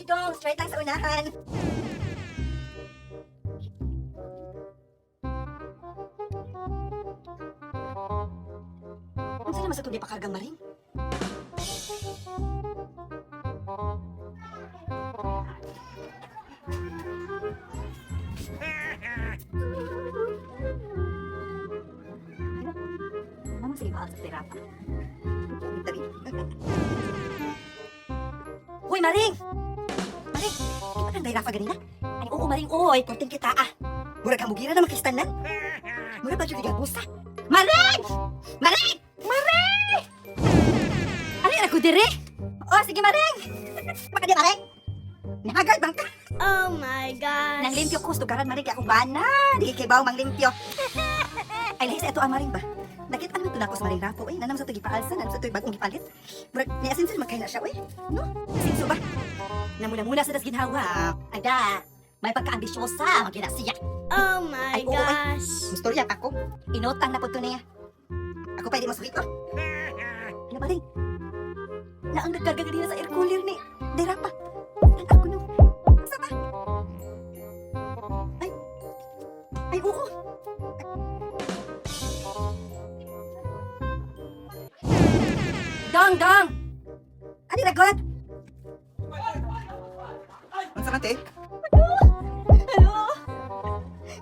sige dong, straight lang sa unahan. Unsa naman sa ito di pa kargang maring? Ano sige ba sa terapa? Hoy, Maring! Maring! Kita kang dairafa ganina? Ay, oo, Maring, oy, korting kita ah. Murag kang mugira na makistanan. Murag ba dyan gabusa? Maring! Maring! Maring! Ano yun ako dire? Oh, sige, Maring! Maka di, Maring! Nahagad bang ka? Oh my gosh. Nang limpyo ko, stugaran, Maring, kaya akong bana. Di kibaw mang limpyo. Ay, lahis ito ang Maring ba? Nakita naman ito na ako sa Maring Rapo, eh. Nanam sa ito gipaalsa, nanam sa ito bagong gipalit. Murag, niasin sila magkaila siya, eh. No? Sinso ba? Namuna-muna sa das ginhawa. Ada, may pagka-ambisyosa, magkina siya. Oh my Ay, oo, ay. gosh. Mustorya ako. Inutang na po ito niya. Ako pa hindi masakit ko. Ano ba rin? Na ang nagkarga ganina sa air cooler ni Derapa. Ang ako nung... Asa ba? Ay. Ay, oo. Dong, dong! Ano ragot? Ang sa kante? Ano?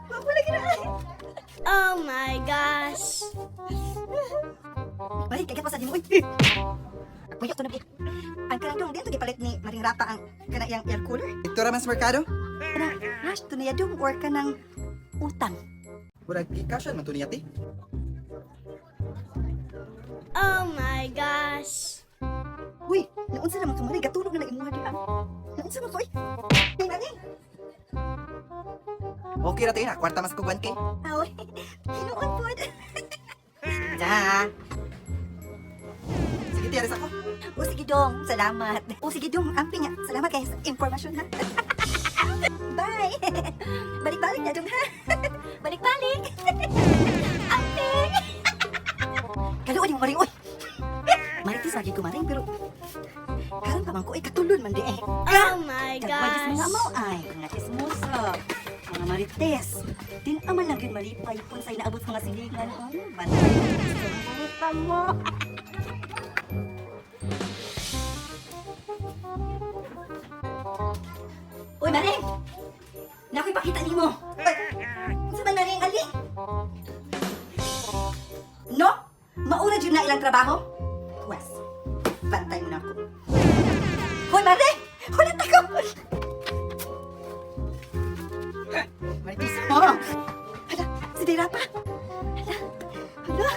Mapula gina. Oh my gosh. Balik, kagat pa sa dimo. Uy! Kuya, ito na biya. Ang kanang dong, diyan ito gipalit ni Maring Rapa ang kanang iyang air cooler. Ito raman sa merkado? Kanang, hash, ito na yadong or kanang utang. Murag gikasyan man to niya, ti. Oh my gosh. Uy, naunsa naman ka Maring, gatulog na lang imuha diyan. Naunsa naman ko, eh. Hey, Maring! Okay ra tayo na, kwarta mas kuguan kay. Aoy, hinuon po. Ja. Sige, ti, aris ako. O sige dong, salamat. O sige dong, ampi nga. Salamat kayo sa impormasyon ha. Bye! Balik-balik na dong ha. Balik-balik! Ampi! Kaluan yung maring, oy! Maritis lagi ko maring, pero... Karon pa man ko, katulon man di eh. Oh my Kagwadis mga gosh. mau ay, mga chismosa, mga marites. Din aman lang yun malipay kung sa'y naabot mga silingan. Bantay sa buta mo. Uy, Maring! Nako'y pakita ni mo. Uy, sa man Maring, ali? No? Mauna dyan na ilang trabaho? Wes, bantay mo na ako. Hoy, Maring! Hulat ako! Maritis mo! Hala, si Dira pa! Hala, hala,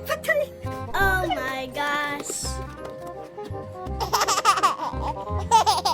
patay! Oh my gosh. Patay!